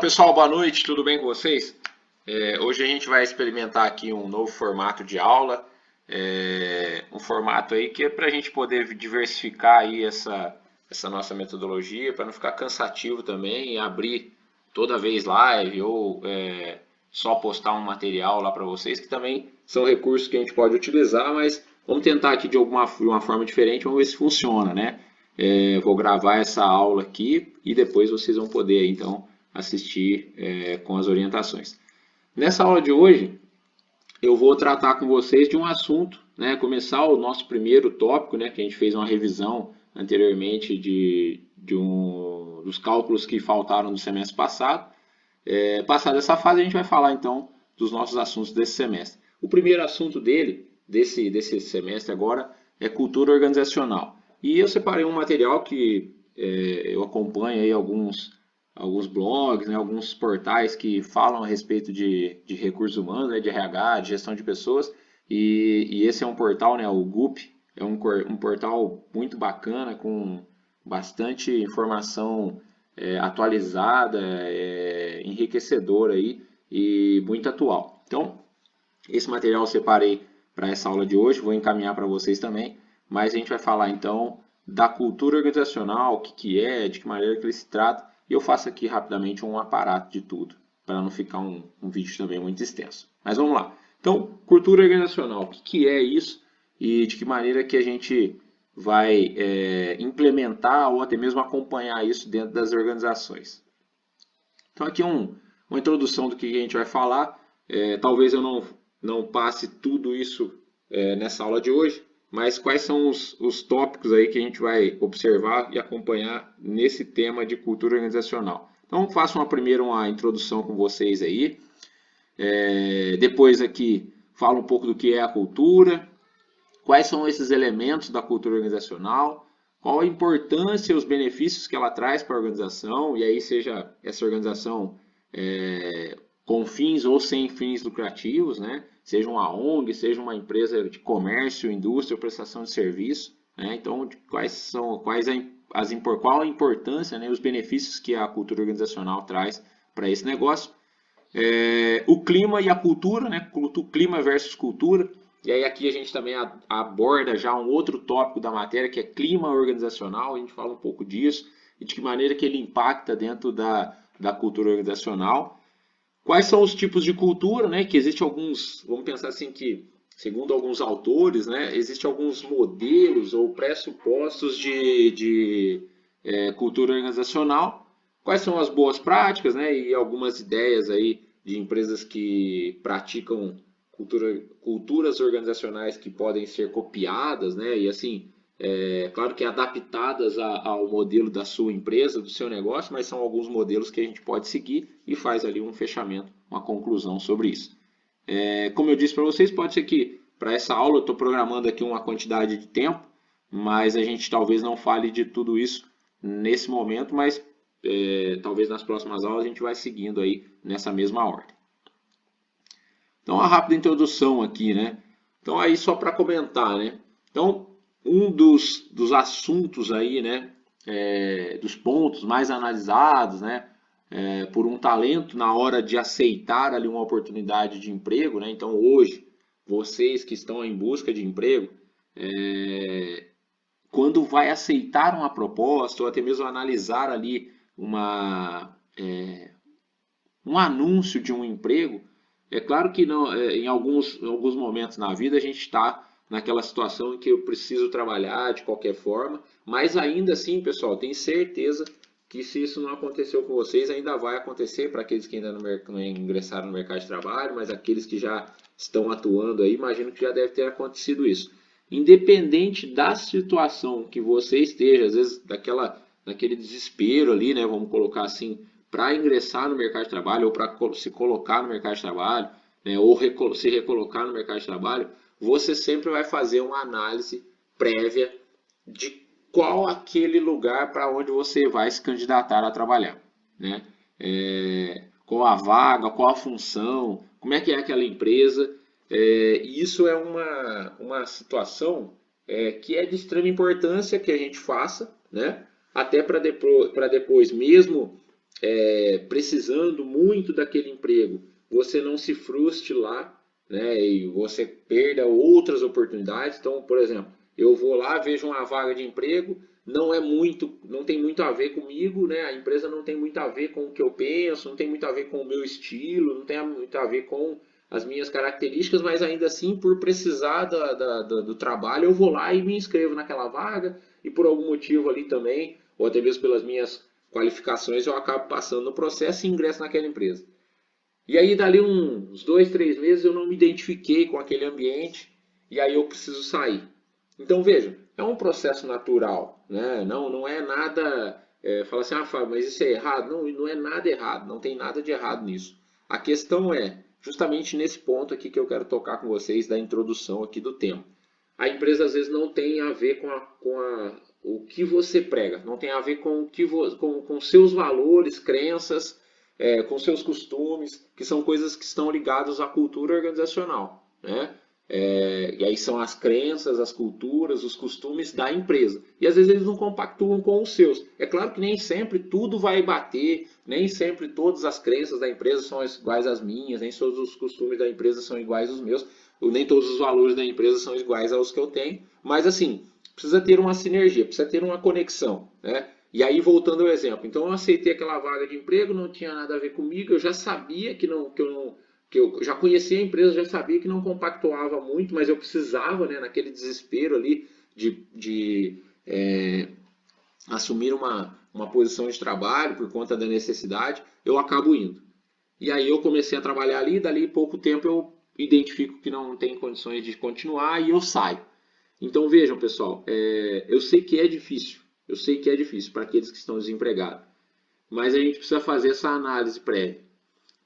Pessoal, boa noite, tudo bem com vocês? Hoje a gente vai experimentar aqui um novo formato de aula, um formato aí que é para a gente poder diversificar aí essa nossa metodologia, para não ficar cansativo também e abrir toda vez live ou só postar um material lá para vocês, que também são recursos que a gente pode utilizar, mas vamos tentar aqui de uma forma diferente, vamos ver se funciona, né? Vou gravar essa aula aqui e depois vocês vão poder então assistir com as orientações. Nessa aula de hoje, eu vou tratar com vocês de um assunto, né, começar o nosso primeiro tópico, né, que a gente fez uma revisão anteriormente dos cálculos que faltaram do semestre passado. Passada essa fase, a gente vai falar então dos nossos assuntos desse semestre. O primeiro assunto desse semestre agora, é cultura organizacional. E eu separei um material que eu acompanho aí alguns blogs, né, alguns portais que falam a respeito de recursos humanos, né, de RH, de gestão de pessoas, e esse é um portal, né, o GUP, é um portal muito bacana, com bastante informação atualizada, enriquecedora aí, e muito atual. Então, esse material eu separei para essa aula de hoje, vou encaminhar para vocês também, mas a gente vai falar então da cultura organizacional, o que é, de que maneira que ele se trata, e eu faço aqui rapidamente um aparato de tudo, para não ficar um vídeo também muito extenso. Mas vamos lá. Então, cultura organizacional, o que é isso e de que maneira que a gente vai implementar ou até mesmo acompanhar isso dentro das organizações. Então, aqui uma introdução do que a gente vai falar. Talvez eu não passe tudo isso nessa aula de hoje, mas quais são os tópicos aí que a gente vai observar e acompanhar nesse tema de cultura organizacional. Então, faço uma introdução com vocês aí. Depois aqui, falo um pouco do que é a cultura, quais são esses elementos da cultura organizacional, qual a importância e os benefícios que ela traz para a organização, e aí seja essa organização com fins ou sem fins lucrativos, né? Seja uma ONG, seja uma empresa de comércio, indústria ou prestação de serviço, né? Então, qual a importância, né, os benefícios que a cultura organizacional traz para esse negócio. O clima e a cultura, né? Clima versus cultura. E aí aqui a gente também aborda já um outro tópico da matéria, que é clima organizacional. A gente fala um pouco disso e de que maneira que ele impacta dentro da cultura organizacional. Quais são os tipos de cultura, né? Que existem alguns, vamos pensar assim que, segundo alguns autores, né, existem alguns modelos ou pressupostos de cultura organizacional. Quais são as boas práticas, né? E algumas ideias aí de empresas que praticam culturas organizacionais que podem ser copiadas, né? E assim, claro que adaptadas ao modelo da sua empresa, do seu negócio, mas são alguns modelos que a gente pode seguir e faz ali um fechamento, uma conclusão sobre isso. Como eu disse para vocês, pode ser que para essa aula eu estou programando aqui uma quantidade de tempo, mas a gente talvez não fale de tudo isso nesse momento, mas talvez nas próximas aulas a gente vai seguindo aí nessa mesma ordem. Então, uma rápida introdução aqui, né? Então, aí só para comentar, né? Então, um dos assuntos aí, né? Dos pontos mais analisados, né? Por um talento na hora de aceitar ali uma oportunidade de emprego, né? Então, hoje, vocês que estão em busca de emprego, quando vai aceitar uma proposta ou até mesmo analisar ali um anúncio de um emprego, é claro que não, em alguns momentos na vida a gente está naquela situação em que eu preciso trabalhar de qualquer forma, mas ainda assim, pessoal, tenho certeza que se isso não aconteceu com vocês, ainda vai acontecer para aqueles que ainda não ingressaram no mercado de trabalho, mas aqueles que já estão atuando aí, imagino que já deve ter acontecido isso. Independente da situação que você esteja, às vezes daquele desespero ali, né, vamos colocar assim, para ingressar no mercado de trabalho ou para se colocar no mercado de trabalho, né, ou se recolocar no mercado de trabalho, você sempre vai fazer uma análise prévia de qual aquele lugar para onde você vai se candidatar a trabalhar, né? Qual a vaga, qual a função, como é que é aquela empresa. Isso é uma situação que é de extrema importância que a gente faça, né? Até para depois mesmo precisando muito daquele emprego, você não se frustre lá, né, e você perda outras oportunidades. Então, por exemplo, eu vou lá, vejo uma vaga de emprego, não tem muito a ver comigo, né? A empresa não tem muito a ver com o que eu penso, não tem muito a ver com o meu estilo, não tem muito a ver com as minhas características, mas ainda assim, por precisar do trabalho, eu vou lá e me inscrevo naquela vaga, e por algum motivo ali também, ou até mesmo pelas minhas qualificações, eu acabo passando no processo e ingresso naquela empresa. E aí, dali uns 2, 3 meses, eu não me identifiquei com aquele ambiente, e aí eu preciso sair. Então, veja, é um processo natural, né? Não é nada. Fala assim, ah, Fábio, mas isso é errado. Não, não é nada errado, não tem nada de errado nisso. A questão é justamente nesse ponto aqui que eu quero tocar com vocês da introdução aqui do tema. A empresa às vezes não tem a ver o que você prega, não tem a ver com o que com seus valores, crenças, com seus costumes, que são coisas que estão ligadas à cultura organizacional, né? E aí são as crenças, as culturas, os costumes da empresa. E às vezes eles não compactuam com os seus. É claro que nem sempre tudo vai bater, nem sempre todas as crenças da empresa são iguais às minhas, nem todos os costumes da empresa são iguais aos meus, nem todos os valores da empresa são iguais aos que eu tenho. Mas assim, precisa ter uma sinergia, precisa ter uma conexão, né? E aí, voltando ao exemplo, então eu aceitei aquela vaga de emprego, não tinha nada a ver comigo, eu já sabia que eu já conhecia a empresa, já sabia que não compactuava muito, mas eu precisava, né, naquele desespero ali de assumir uma posição de trabalho por conta da necessidade, eu acabo indo. E aí eu comecei a trabalhar ali, dali pouco tempo eu identifico que não tem condições de continuar e eu saio. Então vejam, pessoal, eu sei que é difícil, eu sei que é difícil para aqueles que estão desempregados, mas a gente precisa fazer essa análise prévia.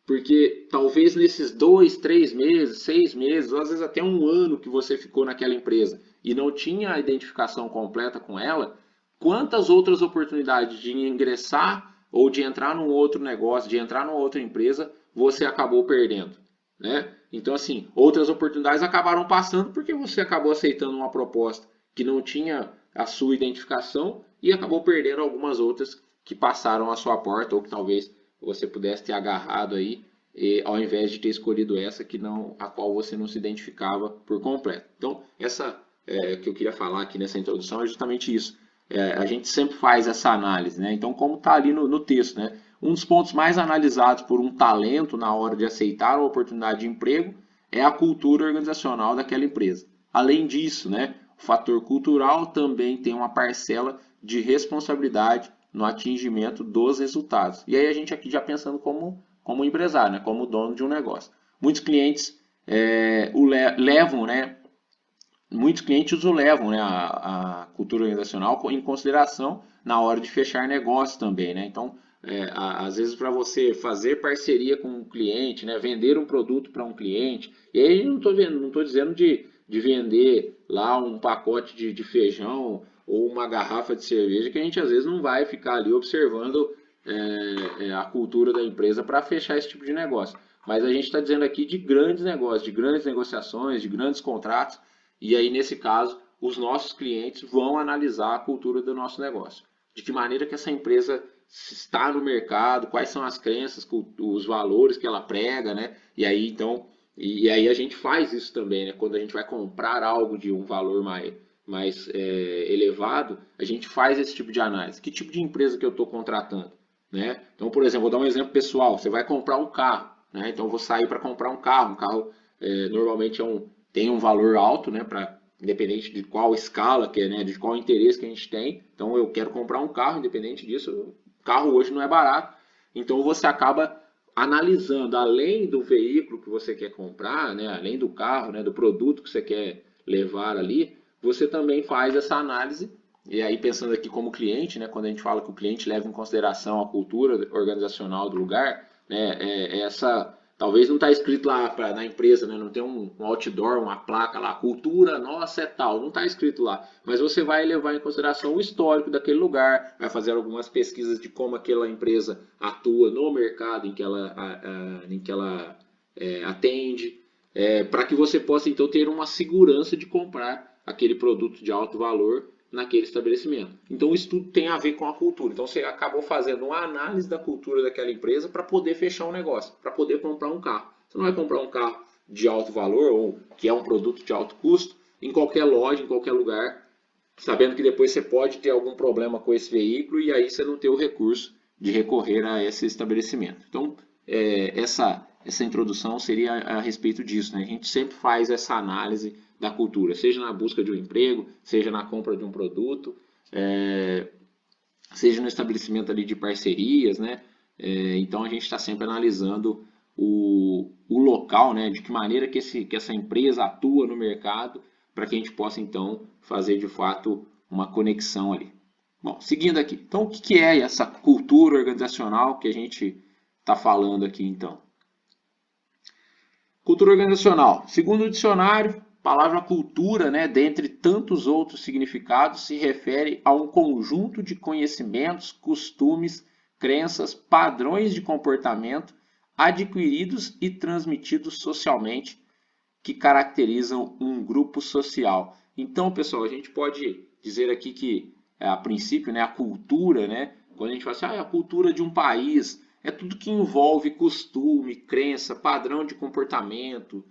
Porque talvez nesses 2, 3 meses, 6 meses, ou às vezes até um ano que você ficou naquela empresa e não tinha a identificação completa com ela, quantas outras oportunidades de ingressar ou de entrar num outro negócio, de entrar numa outra empresa, você acabou perdendo, né? Então, assim, outras oportunidades acabaram passando porque você acabou aceitando uma proposta que não tinha a sua identificação e acabou perdendo algumas outras que passaram à sua porta ou que talvez você pudesse ter agarrado aí, ao invés de ter escolhido essa a qual você não se identificava por completo. Então, essa que eu queria falar aqui nessa introdução é justamente isso. A gente sempre faz essa análise, né? Então, como está ali no texto, né? Um dos pontos mais analisados por um talento na hora de aceitar a oportunidade de emprego é a cultura organizacional daquela empresa. Além disso, né, o fator cultural também tem uma parcela de responsabilidade no atingimento dos resultados. E aí a gente aqui já pensando como empresário, né, como dono de um negócio. Muitos clientes levam, né, a cultura organizacional em consideração na hora de fechar negócio também, né? Então, às vezes para você fazer parceria com um cliente, né, vender um produto para um cliente, e aí não estou dizendo de vender lá um pacote de feijão ou uma garrafa de cerveja, que a gente às vezes não vai ficar ali observando a cultura da empresa para fechar esse tipo de negócio. Mas a gente está dizendo aqui de grandes negócios, de grandes negociações, de grandes contratos, e aí nesse caso os nossos clientes vão analisar a cultura do nosso negócio. De que maneira que essa empresa está no mercado, quais são as crenças, os valores que ela prega, né? E aí então, e aí a gente faz isso também, né? Quando a gente vai comprar algo de um valor mais elevado, a gente faz esse tipo de análise. Que tipo de empresa que eu estou contratando, né? Então, por exemplo, vou dar um exemplo pessoal. Você vai comprar um carro, né? Então, eu vou sair para comprar um carro. Um carro normalmente tem um valor alto, né? Independente de qual escala, né? De qual interesse que a gente tem. Então, eu quero comprar um carro, independente disso. O carro hoje não é barato. Então, você acaba analisando, além do veículo que você quer comprar, né? Além do carro, né? Do produto que você quer levar ali, você também faz essa análise. E aí, pensando aqui como cliente, né? Quando a gente fala que o cliente leva em consideração a cultura organizacional do lugar, né? Talvez não está escrito lá na empresa, né? Não tem um outdoor, uma placa lá, cultura nossa é tal, não está escrito lá. Mas você vai levar em consideração o histórico daquele lugar, vai fazer algumas pesquisas de como aquela empresa atua no mercado em que ela atende, para que você possa então ter uma segurança de comprar aquele produto de alto valor naquele estabelecimento. Então isso tudo tem a ver com a cultura. Então você acabou fazendo uma análise da cultura daquela empresa para poder fechar um negócio, para poder comprar um carro. Você não vai comprar um carro de alto valor ou que é um produto de alto custo em qualquer loja, em qualquer lugar, sabendo que depois você pode ter algum problema com esse veículo e aí você não ter o recurso de recorrer a esse estabelecimento. Então, essa introdução seria a respeito disso, né? A gente sempre faz essa análise da cultura, seja na busca de um emprego, seja na compra de um produto, seja no estabelecimento ali de parcerias, né? Então a gente está sempre analisando o local, né? De que maneira que essa empresa atua no mercado, para que a gente possa então fazer de fato uma conexão ali. Bom, seguindo aqui. Então, o que é essa cultura organizacional que a gente está falando aqui então? Cultura organizacional. Segundo o dicionário, a palavra cultura, né, dentre tantos outros significados, se refere a um conjunto de conhecimentos, costumes, crenças, padrões de comportamento adquiridos e transmitidos socialmente que caracterizam um grupo social. Então, pessoal, a gente pode dizer aqui que, a princípio, né, a cultura, né, quando a gente fala assim, a cultura de um país, é tudo que envolve costume, crença, padrão de comportamento,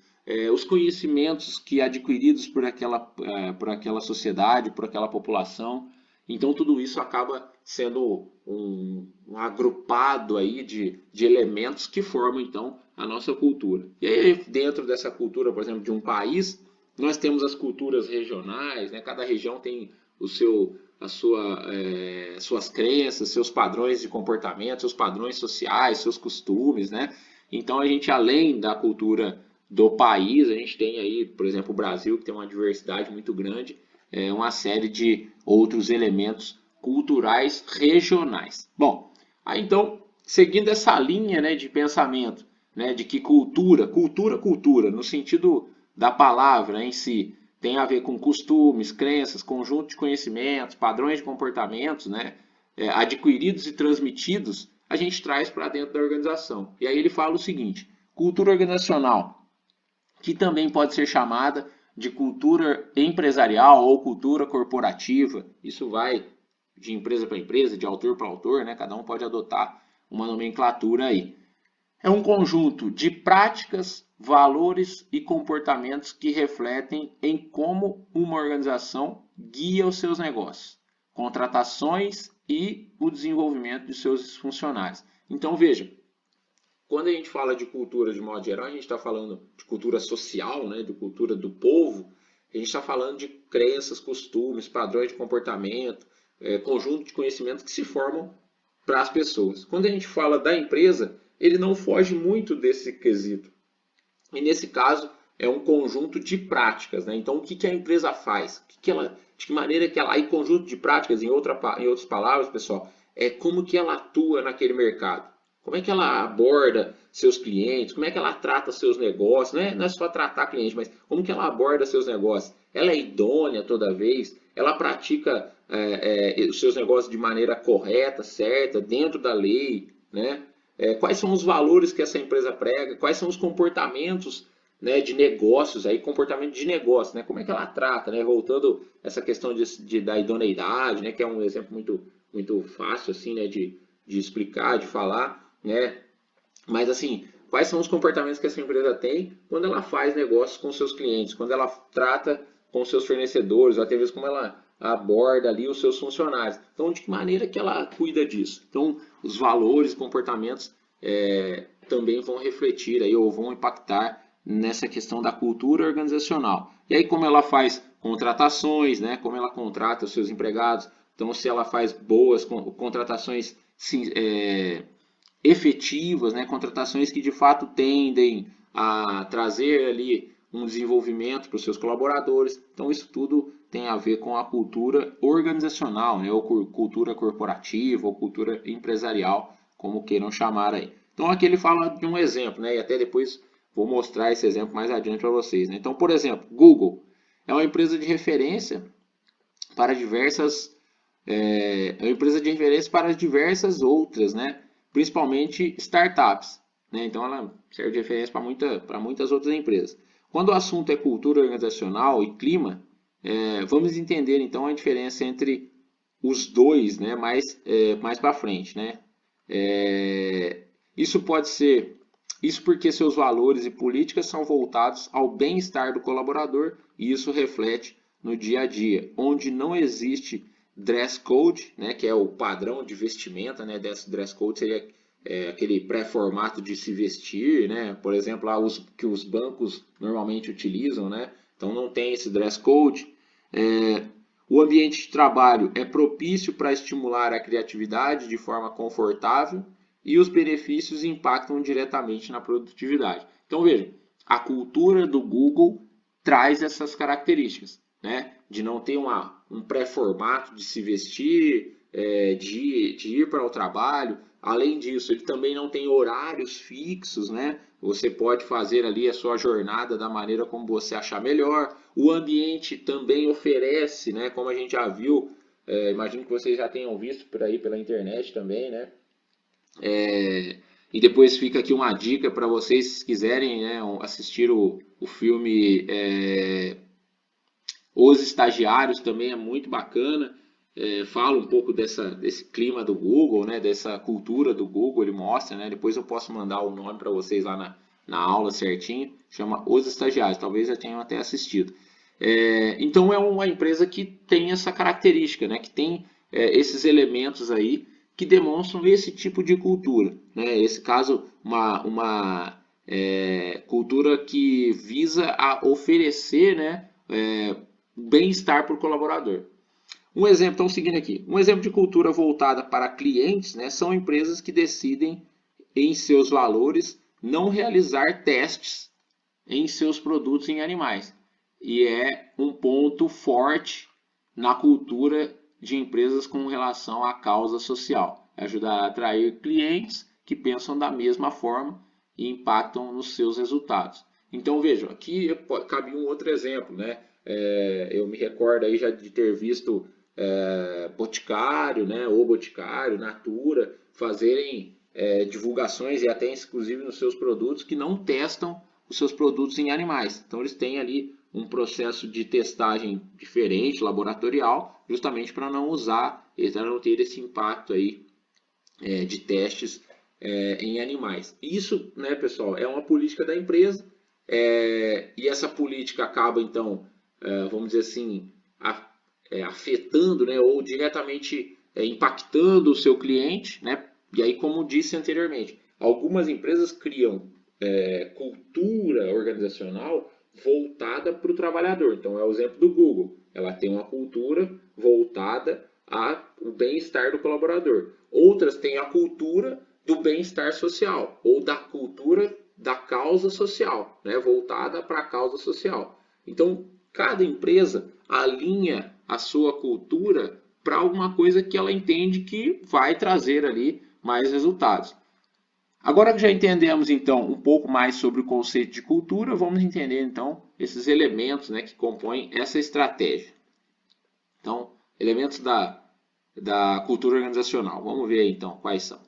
os conhecimentos que adquiridos por aquela sociedade, por aquela população. Então, tudo isso acaba sendo um agrupado aí de elementos que formam, então, a nossa cultura. E aí, dentro dessa cultura, por exemplo, de um país, nós temos as culturas regionais, né? Cada região tem suas crenças, seus padrões de comportamento, seus padrões sociais, seus costumes, né? Então, a gente, além da cultura do país, a gente tem aí, por exemplo, o Brasil, que tem uma diversidade muito grande, uma série de outros elementos culturais regionais. Bom, aí então, seguindo essa linha, né, de pensamento, né, de que cultura, no sentido da palavra em si, tem a ver com costumes, crenças, conjunto de conhecimentos, padrões de comportamentos, né, adquiridos e transmitidos, a gente traz para dentro da organização. E aí ele fala o seguinte: cultura organizacional, que também pode ser chamada de cultura empresarial ou cultura corporativa. Isso vai de empresa para empresa, de autor para autor, né? Cada um pode adotar uma nomenclatura aí. É um conjunto de práticas, valores e comportamentos que refletem em como uma organização guia os seus negócios, contratações e o desenvolvimento de seus funcionários. Então, veja, quando a gente fala de cultura de modo geral, a gente está falando de cultura social, né, de cultura do povo, a gente está falando de crenças, costumes, padrões de comportamento, conjunto de conhecimentos que se formam para as pessoas. Quando a gente fala da empresa, ele não foge muito desse quesito. E nesse caso, é um conjunto de práticas, né? Então, o que a empresa faz? De que maneira que ela... E conjunto de práticas, em outras palavras, pessoal, é como que ela atua naquele mercado. Como é que ela aborda seus clientes? Como é que ela trata seus negócios? Não é só tratar cliente, mas como que ela aborda seus negócios? Ela é idônea toda vez? Ela pratica os seus negócios de maneira correta, certa, dentro da lei, né? Quais são os valores que essa empresa prega? Quais são os comportamentos, né, de negócios, aí, comportamento de negócio, né? Como é que ela trata, né? Voltando essa questão da idoneidade, né, que é um exemplo muito fácil assim, né, de explicar, de falar, né? Mas assim, quais são os comportamentos que essa empresa tem quando ela faz negócios com seus clientes, quando ela trata com seus fornecedores, até mesmo como ela aborda ali os seus funcionários. Então, de que maneira que ela cuida disso? Então, os valores, comportamentos também vão refletir aí, ou vão impactar nessa questão da cultura organizacional. E aí, como ela faz contratações, né? Como ela contrata os seus empregados. Então, se ela faz boas contratações efetivas, né? Contratações que de fato tendem a trazer ali um desenvolvimento para os seus colaboradores. Então, isso tudo tem a ver com a cultura organizacional, né? Ou cultura corporativa, ou cultura empresarial, como queiram chamar aí. Então, aqui ele fala de um exemplo, né? E até depois vou mostrar esse exemplo mais adiante para vocês, né? Então, por exemplo, Google é uma empresa de referência para diversas outras, né? Principalmente startups, né? Então ela serve de referência para muitas outras empresas. Quando o assunto é cultura organizacional e clima, Vamos entender então a diferença entre os dois, né, mais para frente, né? Isso pode ser, isso porque seus valores e políticas são voltados ao bem-estar do colaborador e isso reflete no dia a dia, onde não existe dress code, né, que é o padrão de vestimenta, né? Dress code seria aquele pré-formato de se vestir, né? Por exemplo, lá que os bancos normalmente utilizam, né? Então não tem esse dress code. O ambiente de trabalho é propício para estimular a criatividade de forma confortável e os benefícios impactam diretamente na produtividade. Então veja, a cultura do Google traz essas características, né? De não ter um pré-formato de se vestir, de ir para o trabalho. Além disso, ele também não tem horários fixos, né? Você pode fazer ali a sua jornada da maneira como você achar melhor. O ambiente também oferece, né? Como a gente já viu, imagino que vocês já tenham visto por aí pela internet também, né? E depois fica aqui uma dica para vocês, se quiserem, né, assistir o filme Os Estagiários, também é muito bacana. Fala um pouco desse clima do Google, né, dessa cultura do Google, ele mostra, né, depois eu posso mandar o nome para vocês lá na aula certinho, chama Os Estagiários, talvez já tenham até assistido. Então é uma empresa que tem essa característica, né, que tem esses elementos aí que demonstram esse tipo de cultura, né, esse caso uma cultura que visa a oferecer, né, bem-estar para o colaborador. Um exemplo, estão seguindo aqui, um exemplo de cultura voltada para clientes, né, são empresas que decidem em seus valores não realizar testes em seus produtos em animais. E é um ponto forte na cultura de empresas com relação à causa social. Ajudar a atrair clientes que pensam da mesma forma e impactam nos seus resultados. Então vejam, aqui cabe um outro exemplo, né? Eu me recordo aí já de ter visto Boticário, né, ou Boticário, Natura, fazerem divulgações e até exclusive nos seus produtos que não testam os seus produtos em animais. Então eles têm ali um processo de testagem diferente, laboratorial, justamente para não usar, para não ter esse impacto aí de testes em animais. Isso, né, pessoal, é uma política da empresa e essa política acaba então, vamos dizer assim, afetando, né, ou diretamente impactando o seu cliente, né? E aí, como disse anteriormente, algumas empresas criam cultura organizacional voltada para o trabalhador. Então, é o exemplo do Google. Ela tem uma cultura voltada ao bem-estar do colaborador. Outras têm a cultura do bem-estar social ou da cultura da causa social, né? Voltada para a causa social. Então, cada empresa alinha a sua cultura para alguma coisa que ela entende que vai trazer ali mais resultados. Agora que já entendemos então um pouco mais sobre o conceito de cultura, vamos entender então esses elementos, né, que compõem essa estratégia. Então, elementos da cultura organizacional. Vamos ver aí, então quais são.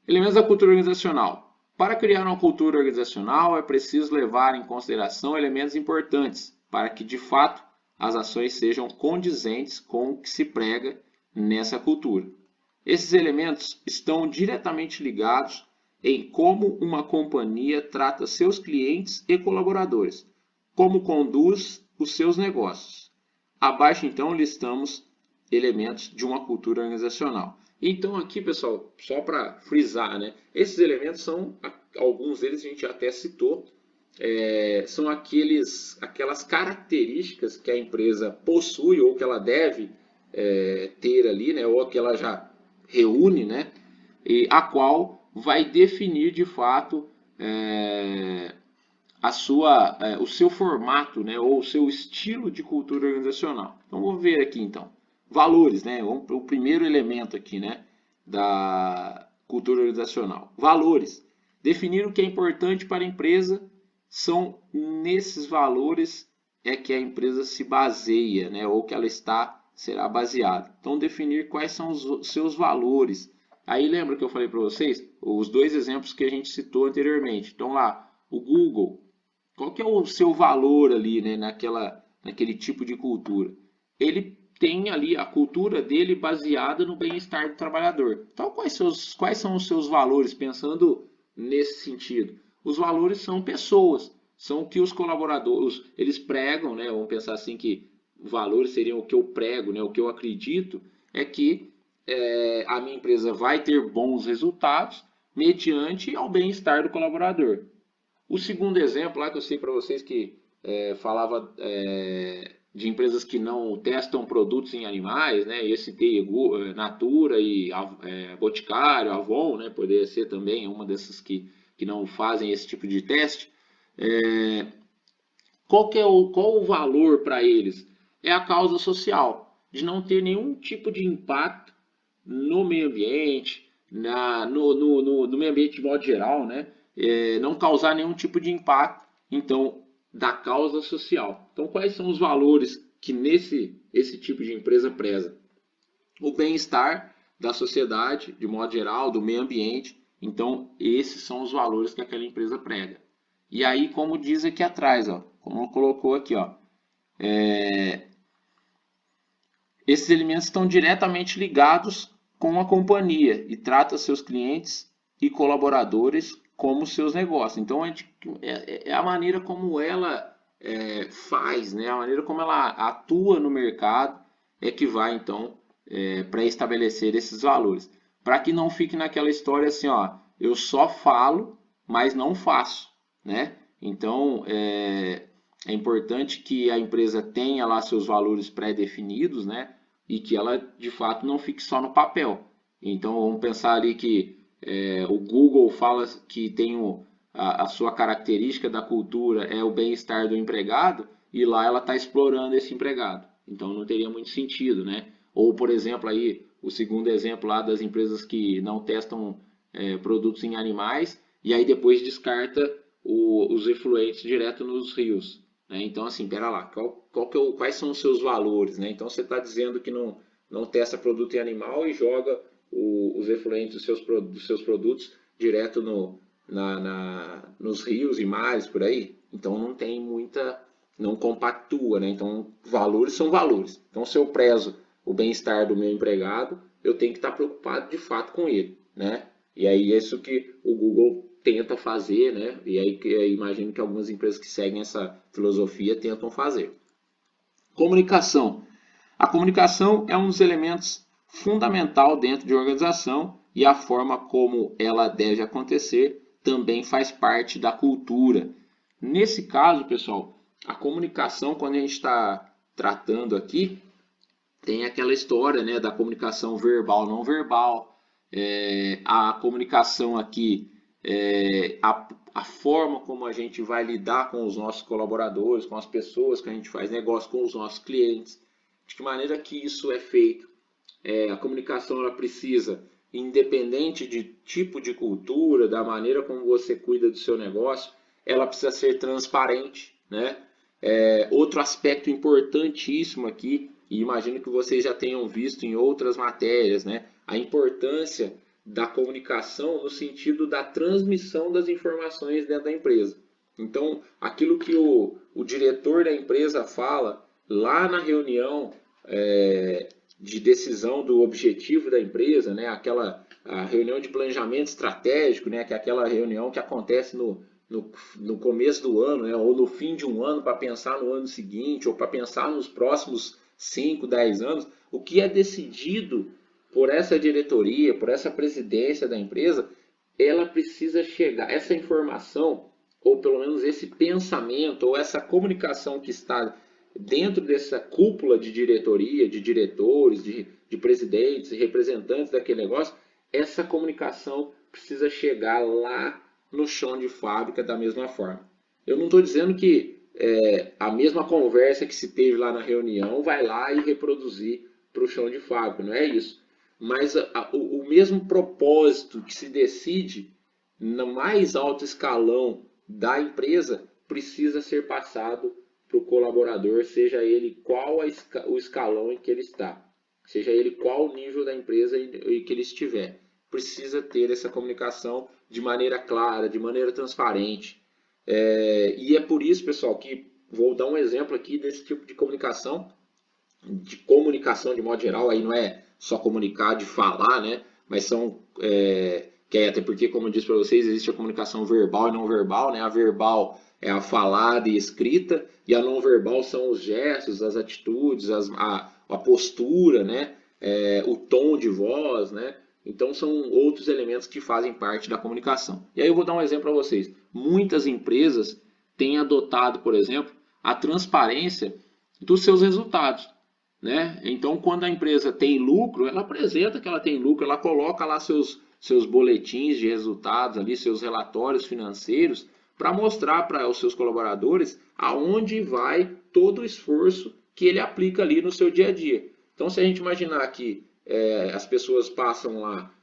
Elementos da cultura organizacional. Para criar uma cultura organizacional é preciso levar em consideração elementos importantes para que de fato as ações sejam condizentes com o que se prega nessa cultura. Esses elementos estão diretamente ligados em como uma companhia trata seus clientes e colaboradores, como conduz os seus negócios. Abaixo, então, listamos elementos de uma cultura organizacional. Então, aqui, pessoal, só para frisar, né, esses elementos são, alguns deles a gente até citou, são aquelas características que a empresa possui ou que ela deve ter ali, né, ou que ela já reúne, né, e a qual vai definir de fato o seu formato, né, ou o seu estilo de cultura organizacional. Então vamos ver aqui então. Valores, né, o primeiro elemento aqui, né, da cultura organizacional. Valores. Definir o que é importante para a empresa, são nesses valores que a empresa se baseia, né, ou que ela será baseada. Então, definir quais são os seus valores. Aí, lembra que eu falei para vocês? Os dois exemplos que a gente citou anteriormente. Então, lá, o Google, qual que é o seu valor ali, né, naquele tipo de cultura? Ele tem ali a cultura dele baseada no bem-estar do trabalhador. Então, quais são os seus valores, pensando nesse sentido? Os valores são pessoas, são o que os colaboradores eles pregam, né? Vamos pensar assim que valores seriam o que eu prego, né? O que eu acredito é que a minha empresa vai ter bons resultados mediante ao bem-estar do colaborador. O segundo exemplo lá que eu sei para vocês que falava de empresas que não testam produtos em animais, né? Eu citei Natura e Boticário, Avon, né? Poderia ser também uma dessas que não fazem esse tipo de teste. Qual o valor para eles? É a causa social, de não ter nenhum tipo de impacto no meio ambiente, no meio ambiente de modo geral, né? Não causar nenhum tipo de impacto, então, da causa social. Então, quais são os valores que esse tipo de empresa preza? O bem-estar da sociedade, de modo geral, do meio ambiente. Então, esses são os valores que aquela empresa prega. E aí, como diz aqui atrás, ó, como colocou aqui, ó, esses elementos estão diretamente ligados com a companhia e trata seus clientes e colaboradores como seus negócios. Então, é a maneira como ela faz, né? A maneira como ela atua no mercado é que vai, então, pré-estabelecer esses valores. Para que não fique naquela história assim, ó, eu só falo, mas não faço, né? Então, é importante que a empresa tenha lá seus valores pré-definidos, né? E que ela, de fato, não fique só no papel. Então, vamos pensar ali que o Google fala que tem a sua característica da cultura é o bem-estar do empregado e lá ela está explorando esse empregado. Então, não teria muito sentido, né? Ou, por exemplo, aí, o segundo exemplo lá das empresas que não testam produtos em animais e aí depois descarta os efluentes direto nos rios. Né? Então, assim, pera lá, quais são os seus valores? Né? Então, você está dizendo que não testa produto em animal e joga os efluentes dos seus produtos direto nos rios e mares por aí? Então, não tem muita, não compactua, né? Então, valores são valores. Então, se eu prezo o bem-estar do meu empregado, eu tenho que estar preocupado de fato com ele, né? E aí é isso que o Google tenta fazer, né? E aí eu imagino que algumas empresas que seguem essa filosofia tentam fazer. Comunicação. A comunicação é um dos elementos fundamental dentro de uma organização e a forma como ela deve acontecer também faz parte da cultura. Nesse caso, pessoal, a comunicação, quando a gente está tratando aqui, tem aquela história, né, da comunicação verbal não verbal, a comunicação aqui, a forma como a gente vai lidar com os nossos colaboradores, com as pessoas que a gente faz negócio, com os nossos clientes, de que maneira que isso é feito. A comunicação ela precisa, independente de tipo de cultura, da maneira como você cuida do seu negócio, ela precisa ser transparente, né? Outro aspecto importantíssimo aqui, e imagino que vocês já tenham visto em outras matérias, né? A importância da comunicação no sentido da transmissão das informações dentro da empresa. Então, aquilo que o diretor da empresa fala lá na reunião de decisão do objetivo da empresa, né? A reunião de planejamento estratégico, né? Que é aquela reunião que acontece no começo do ano, né? Ou no fim de um ano para pensar no ano seguinte, ou para pensar nos próximos 5, 10 anos, o que é decidido por essa diretoria, por essa presidência da empresa, ela precisa chegar, essa informação, ou pelo menos esse pensamento, ou essa comunicação que está dentro dessa cúpula de diretoria, de diretores, de presidentes e representantes daquele negócio, essa comunicação precisa chegar lá no chão de fábrica da mesma forma. Eu não estou dizendo que a mesma conversa que se teve lá na reunião vai lá e reproduzir para o chão de fábrica, não é isso. Mas o mesmo propósito que se decide no mais alto escalão da empresa precisa ser passado para o colaborador, seja ele qual o escalão em que ele está, seja ele qual o nível da empresa em que ele estiver. Precisa ter essa comunicação de maneira clara, de maneira transparente. E é por isso, pessoal, que vou dar um exemplo aqui desse tipo de comunicação de modo geral, aí não é só comunicar de falar, né? Mas são, que é, até porque, como eu disse para vocês, existe a comunicação verbal e não verbal, né? A verbal é a falada e escrita, e a não verbal são os gestos, as atitudes, a postura, né? O tom de voz, né? Então são outros elementos que fazem parte da comunicação. E aí eu vou dar um exemplo para vocês. Muitas empresas têm adotado, por exemplo, a transparência dos seus resultados, né? Então, quando a empresa tem lucro, ela apresenta que ela tem lucro, ela coloca lá seus boletins de resultados ali, seus relatórios financeiros, para mostrar para os seus colaboradores aonde vai todo o esforço que ele aplica ali no seu dia a dia. Então, se a gente imaginar que as pessoas passam lá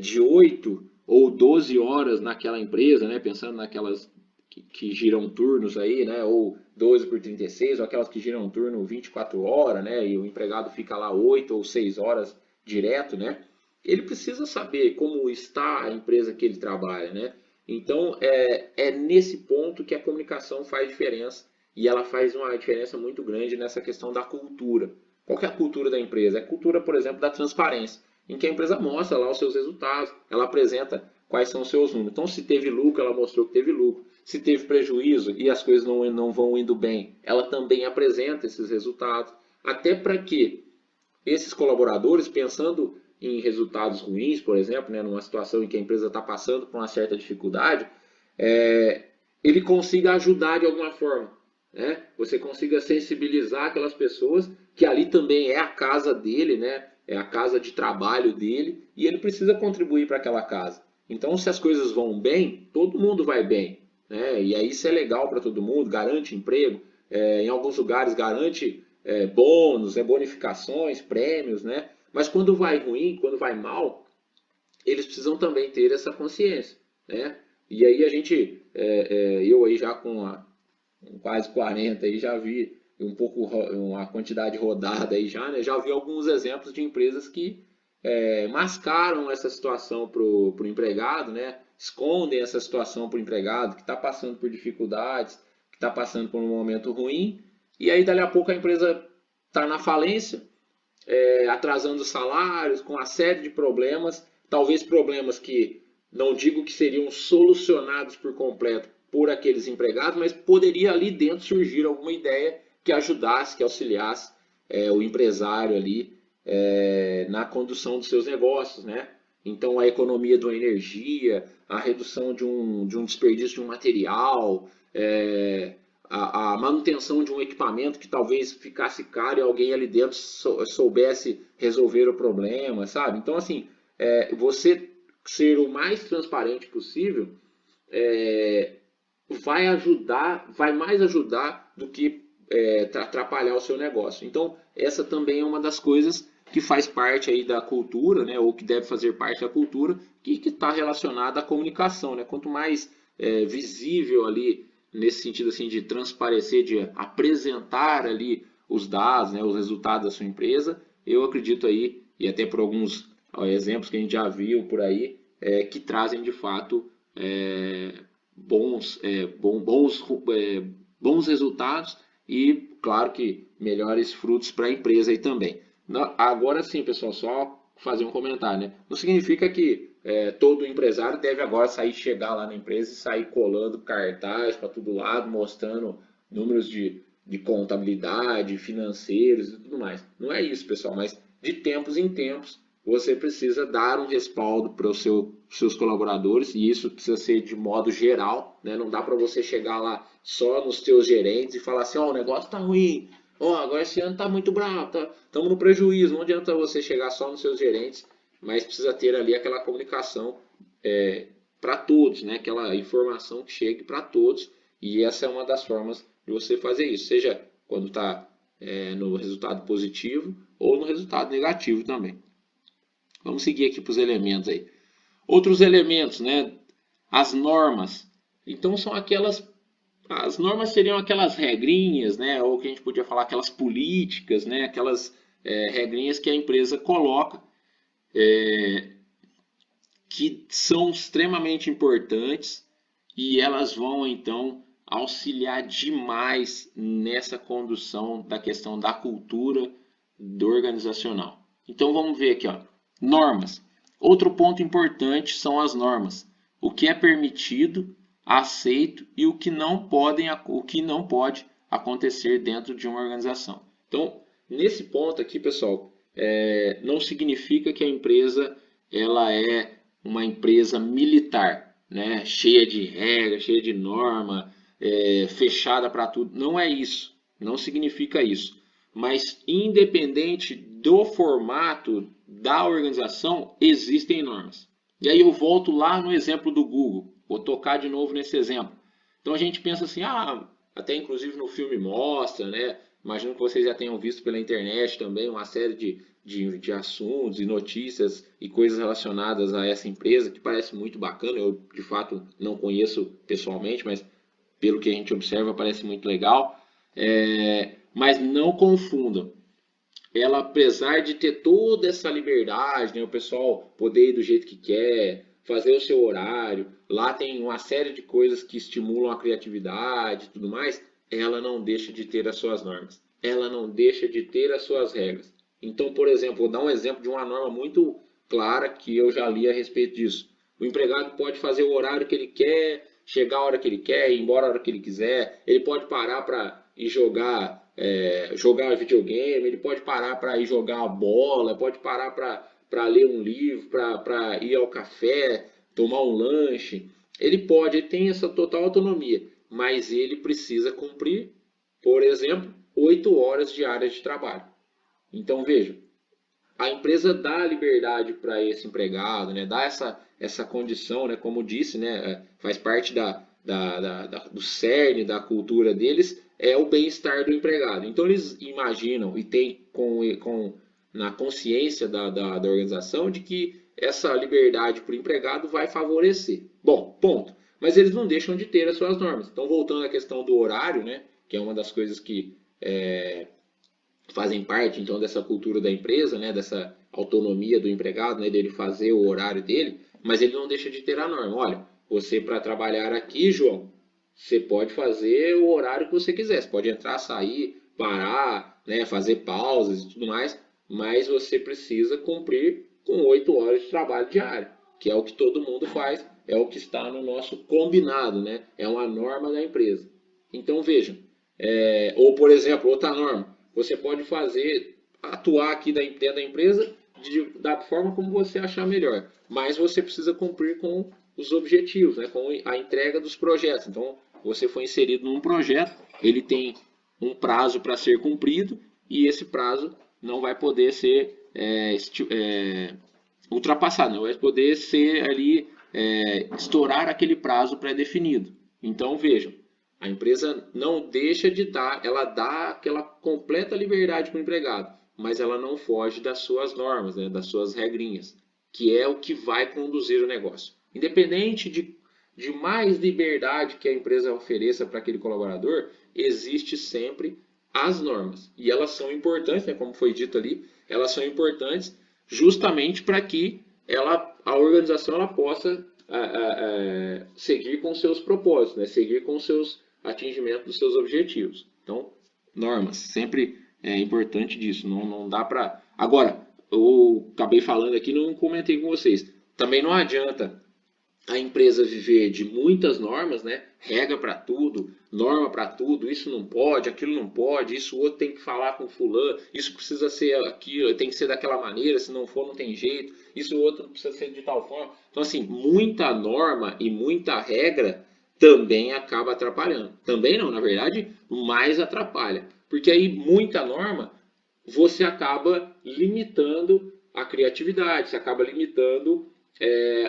de 8 ou 12 horas naquela empresa, né, pensando naquelas que giram turnos aí, né, ou 12 por 36, ou aquelas que giram turno 24 horas, né, e o empregado fica lá 8 ou 6 horas direto, né, ele precisa saber como está a empresa que ele trabalha, né. Então, é nesse ponto que a comunicação faz diferença, e ela faz uma diferença muito grande nessa questão da cultura. Qual que é a cultura da empresa? É a cultura, por exemplo, da transparência, em que a empresa mostra lá os seus resultados, ela apresenta quais são os seus números. Então, se teve lucro, ela mostrou que teve lucro. Se teve prejuízo e as coisas não vão indo bem, ela também apresenta esses resultados. Até para que esses colaboradores, pensando em resultados ruins, por exemplo, né, numa situação em que a empresa está passando por uma certa dificuldade, ele consiga ajudar de alguma forma. Né? Você consiga sensibilizar aquelas pessoas que ali também é a casa dele, né? É a casa de trabalho dele, e ele precisa contribuir para aquela casa. Então, se as coisas vão bem, todo mundo vai bem. Né? E aí isso é legal para todo mundo, garante emprego, em alguns lugares garante bônus, bonificações, prêmios, né? Mas quando vai ruim, quando vai mal, eles precisam também ter essa consciência, né? E aí a gente, eu aí já com quase 40 aí já vi um pouco uma quantidade rodada aí já, né? Já vi alguns exemplos de empresas que mascaram essa situação para o empregado, né? Escondem essa situação para o empregado que está passando por dificuldades, que está passando por um momento ruim, e aí dali a pouco a empresa está na falência, atrasando salários, com uma série de problemas, talvez problemas que não digo que seriam solucionados por completo por aqueles empregados, mas poderia ali dentro surgir alguma ideia que ajudasse, que auxiliasse o empresário ali na condução dos seus negócios, né? Então, a economia de uma energia, a redução de um desperdício de um material, a manutenção de um equipamento que talvez ficasse caro e alguém ali dentro soubesse resolver o problema, sabe? Então, assim, você ser o mais transparente possível vai mais ajudar do que atrapalhar o seu negócio. Então, essa também é uma das coisas que faz parte aí da cultura, né, ou que deve fazer parte da cultura, que está relacionada à comunicação, né? Quanto mais visível ali, nesse sentido assim de transparecer, de apresentar ali os dados, né, os resultados da sua empresa, eu acredito aí, e até por alguns exemplos que a gente já viu por aí, que trazem de fato bons resultados e, claro que, melhores frutos para a empresa aí também. Agora sim, pessoal, só fazer um comentário, né? Não significa que todo empresário deve agora chegar lá na empresa e sair colando cartaz para todo lado, mostrando números de contabilidade, financeiros e tudo mais. Não é isso, pessoal, mas de tempos em tempos você precisa dar um respaldo para os seus colaboradores, e isso precisa ser de modo geral, né? Não dá para você chegar lá só nos teus gerentes e falar assim, ó, o negócio tá ruim, ó, agora esse ano tá muito bravo, estamos no prejuízo. Não adianta você chegar só nos seus gerentes, mas precisa ter ali aquela comunicação para todos, né? Aquela informação que chegue para todos, e essa é uma das formas de você fazer isso, seja quando está no resultado positivo ou no resultado negativo também. Vamos seguir aqui para os elementos aí. Outros elementos, né? As normas. Então são as normas seriam aquelas regrinhas, né? Ou que a gente podia falar aquelas políticas, né? Aquelas regrinhas que a empresa coloca, que são extremamente importantes, e elas vão então auxiliar demais nessa condução da questão da cultura do organizacional. Então vamos ver aqui, ó, normas. Outro ponto importante são as normas. O que é permitido, aceito e o que não pode acontecer dentro de uma organização. Então, nesse ponto aqui, pessoal, não significa que a empresa ela é uma empresa militar, né? Cheia de regras, cheia de norma, fechada para tudo. Não é isso, não significa isso. Mas independente do formato da organização, existem normas. E aí eu volto lá no exemplo do Google, vou tocar de novo nesse exemplo. Então a gente pensa assim, até inclusive no filme mostra, né? Imagino que vocês já tenham visto pela internet também uma série de assuntos e notícias e coisas relacionadas a essa empresa que parece muito bacana. Eu, de fato, não conheço pessoalmente, mas pelo que a gente observa, parece muito legal. Mas não confundam. Ela, apesar de ter toda essa liberdade, né, o pessoal poder ir do jeito que quer, fazer o seu horário, lá tem uma série de coisas que estimulam a criatividade e tudo mais, ela não deixa de ter as suas normas. Ela não deixa de ter as suas regras. Então, por exemplo, vou dar um exemplo de uma norma muito clara que eu já li a respeito disso. O empregado pode fazer o horário que ele quer, chegar a hora que ele quer, ir embora a hora que ele quiser. Ele pode parar para ir jogar videogame, ele pode parar para ir jogar a bola, pode parar para ler um livro, para ir ao café, tomar um lanche. Ele tem essa total autonomia, mas ele precisa cumprir, por exemplo, 8 horas diárias de trabalho. Então veja, a empresa dá liberdade para esse empregado, né? Dá essa condição, né? Como disse, né? Faz parte do cerne da cultura deles, é o bem-estar do empregado. Então eles imaginam e têm na consciência da organização de que essa liberdade para o empregado vai favorecer. Bom, ponto. Mas eles não deixam de ter as suas normas. Então, voltando à questão do horário, né? Que é uma das coisas que fazem parte então dessa cultura da empresa, né, dessa autonomia do empregado, né, dele fazer o horário dele, mas ele não deixa de ter a norma. Olha, você para trabalhar aqui, João, você pode fazer o horário que você quiser, você pode entrar, sair, parar, né, fazer pausas e tudo mais, mas você precisa cumprir com 8 horas de trabalho diário, que é o que todo mundo faz, é o que está no nosso combinado, né, é uma norma da empresa. Então vejam, ou por exemplo, outra norma, você pode atuar aqui dentro da empresa da forma como você achar melhor. Mas você precisa cumprir com os objetivos, né? Com a entrega dos projetos. Então, você foi inserido num projeto, ele tem um prazo para ser cumprido e esse prazo não vai poder ser ultrapassado, não vai poder ser ali, estourar aquele prazo pré-definido. Então, vejam, a empresa não deixa de dar, ela dá aquela completa liberdade para o empregado, mas ela não foge das suas normas, né, das suas regrinhas, que é o que vai conduzir o negócio. Independente de mais liberdade que a empresa ofereça para aquele colaborador, existe sempre as normas. E elas são importantes, né, como foi dito ali, elas são importantes justamente para que a organização ela possa seguir com seus propósitos, né, seguir com seus atingimento dos seus objetivos. Então, normas, sempre é importante disso, não dá para... Agora, eu acabei falando aqui, não comentei com vocês, também não adianta a empresa viver de muitas normas, né? Regra para tudo, norma para tudo, isso não pode, aquilo não pode, isso outro tem que falar com fulano, isso precisa ser aquilo, tem que ser daquela maneira, se não for não tem jeito, isso outro precisa ser de tal forma. Então assim, muita norma e muita regra também acaba atrapalhando. Também não, na verdade, mais atrapalha. Porque aí muita norma, você acaba limitando a criatividade, você acaba limitando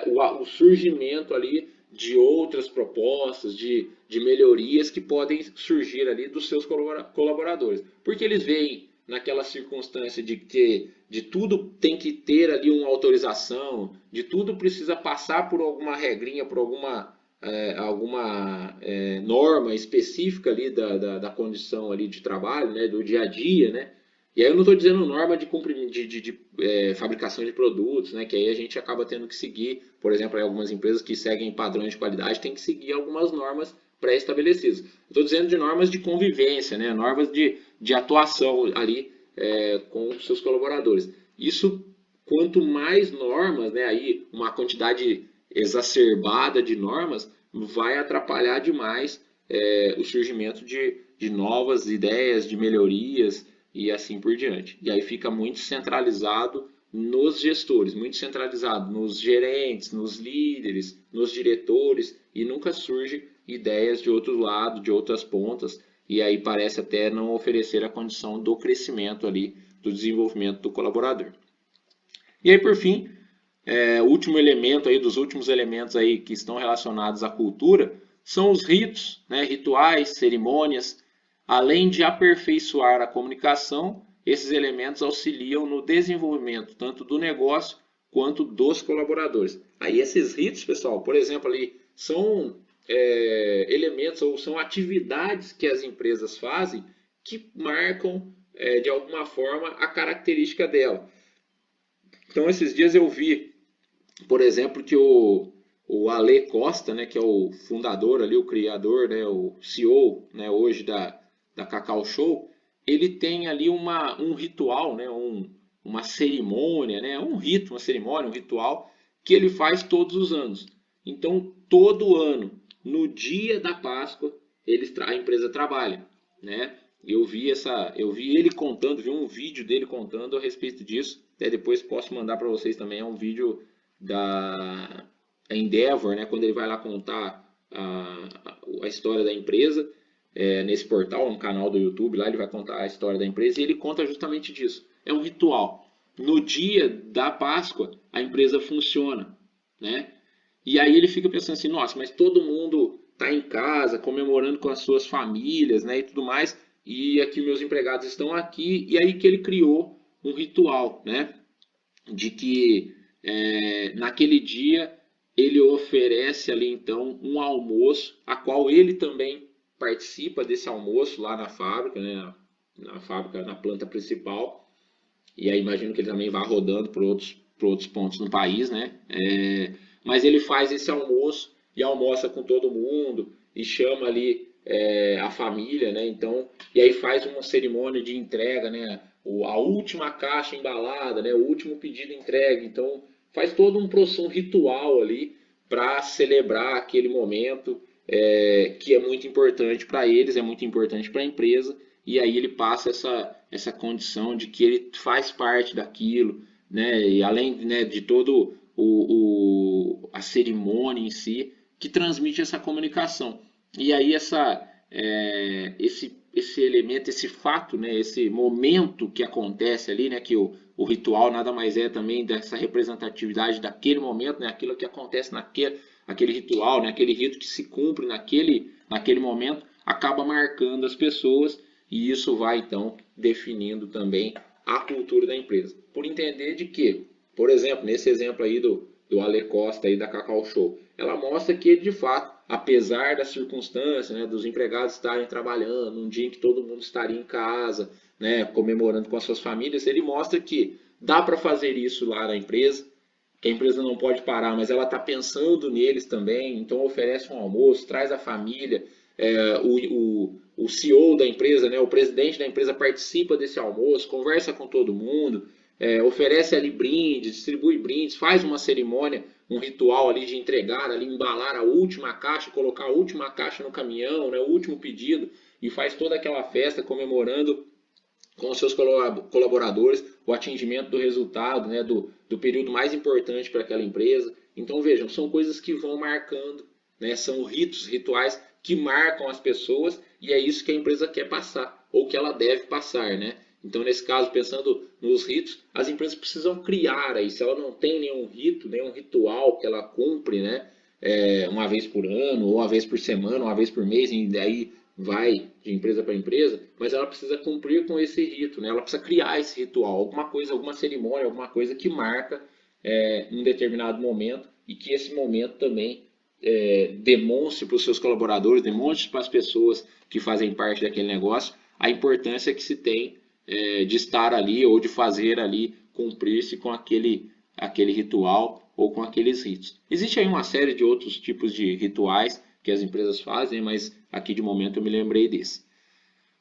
o surgimento ali de outras propostas, de melhorias que podem surgir ali dos seus colaboradores. Porque eles veem naquela circunstância de que de tudo tem que ter ali uma autorização, de tudo precisa passar por alguma regrinha, por alguma norma específica ali da condição ali de trabalho, né, do dia a dia, né? E aí eu não estou dizendo norma de fabricação de produtos, né, que aí a gente acaba tendo que seguir, por exemplo, algumas empresas que seguem padrões de qualidade têm que seguir algumas normas pré-estabelecidas. Estou dizendo de normas de convivência, né? Normas de atuação ali com os seus colaboradores. Isso, quanto mais normas, né, aí uma quantidade exacerbada de normas, vai atrapalhar demais o surgimento de novas ideias, de melhorias e assim por diante. E aí fica muito centralizado nos gestores, muito centralizado nos gerentes, nos líderes, nos diretores, e nunca surge ideias de outro lado, de outras pontas, e aí parece até não oferecer a condição do crescimento ali, do desenvolvimento do colaborador. E aí, por fim, o último elemento aí, dos últimos elementos aí que estão relacionados à cultura, são os ritos, né, rituais, cerimônias. Além de aperfeiçoar a comunicação, esses elementos auxiliam no desenvolvimento tanto do negócio quanto dos colaboradores. Aí esses ritos, pessoal, por exemplo, ali são elementos ou são atividades que as empresas fazem que marcam de alguma forma a característica dela. Então, esses dias eu vi, por exemplo, que o Ale Costa, né, que é o fundador ali, o criador, né, o CEO, né, hoje da Cacau Show, ele tem ali um ritual, né, uma cerimônia, né, um rito, uma cerimônia, um ritual que ele faz todos os anos. Então, todo ano, no dia da Páscoa, a empresa trabalha, né? Eu vi ele contando, vi um vídeo dele contando a respeito disso. Até depois posso mandar para vocês também. É um vídeo da Endeavor, né? Quando ele vai lá contar a história da empresa nesse portal, no canal do YouTube, lá ele vai contar a história da empresa e ele conta justamente disso. É um ritual. No dia da Páscoa, a empresa funciona, né? E aí ele fica pensando assim, nossa, mas todo mundo está em casa, comemorando com as suas famílias, né, e tudo mais, e aqui meus empregados estão aqui, e aí que ele criou um ritual, né, de que naquele dia ele oferece ali então um almoço, a qual ele também participa desse almoço lá na fábrica, né, na planta principal, e aí imagino que ele também vá rodando por outros pontos no país, né, mas ele faz esse almoço e almoça com todo mundo e chama ali a família, né? Então, e aí faz uma cerimônia de entrega, né? A última caixa embalada, né? O último pedido entregue. Então, faz todo um ritual ali para celebrar aquele momento que é muito importante para eles, é muito importante para a empresa. E aí ele passa essa condição de que ele faz parte daquilo, né? E além, né, de todo a cerimônia em si, que transmite essa comunicação. E aí esse elemento, esse fato, né, esse momento que acontece ali, né, que o ritual nada mais é também dessa representatividade daquele momento, né, aquilo que acontece aquele ritual, né, aquele rito que se cumpre naquele momento, acaba marcando as pessoas e isso vai então definindo também a cultura da empresa. Por entender de que, por exemplo, nesse exemplo aí do Ale Costa aí da Cacau Show, ela mostra que de fato, apesar das circunstâncias, né, dos empregados estarem trabalhando, um dia em que todo mundo estaria em casa, né, comemorando com as suas famílias, ele mostra que dá para fazer isso lá na empresa, que a empresa não pode parar, mas ela está pensando neles também, então oferece um almoço, traz a família, o CEO da empresa, né, o presidente da empresa participa desse almoço, conversa com todo mundo, oferece ali brindes, distribui brindes, faz uma cerimônia, um ritual ali de entregar, ali embalar a última caixa, colocar a última caixa no caminhão, né, o último pedido, e faz toda aquela festa comemorando com os seus colaboradores o atingimento do resultado, né, do período mais importante para aquela empresa. Então vejam, são coisas que vão marcando, né, são rituais que marcam as pessoas e é isso que a empresa quer passar, ou que ela deve passar, né? Então, nesse caso, pensando nos ritos, as empresas precisam criar aí. Se ela não tem nenhum rito, nenhum ritual que ela cumpre, né? Uma vez por ano, ou uma vez por semana, uma vez por mês, e daí vai de empresa para empresa, mas ela precisa cumprir com esse rito, né? Ela precisa criar esse ritual, alguma coisa, alguma cerimônia, alguma coisa que marca um determinado momento e que esse momento também demonstre para os seus colaboradores, demonstre para as pessoas que fazem parte daquele negócio a importância que se tem de estar ali ou de fazer ali cumprir-se com aquele ritual ou com aqueles ritos. Existe aí uma série de outros tipos de rituais que as empresas fazem, mas aqui de momento eu me lembrei desse.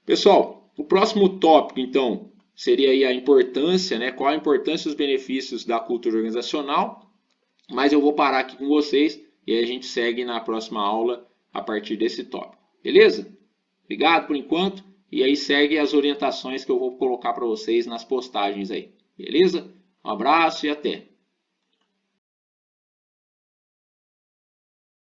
Pessoal, o próximo tópico, então, seria aí a importância, né? Qual a importância e os benefícios da cultura organizacional. Mas eu vou parar aqui com vocês e aí a gente segue na próxima aula a partir desse tópico. Beleza? Obrigado por enquanto. E aí segue as orientações que eu vou colocar para vocês nas postagens aí. Beleza? Um abraço e até!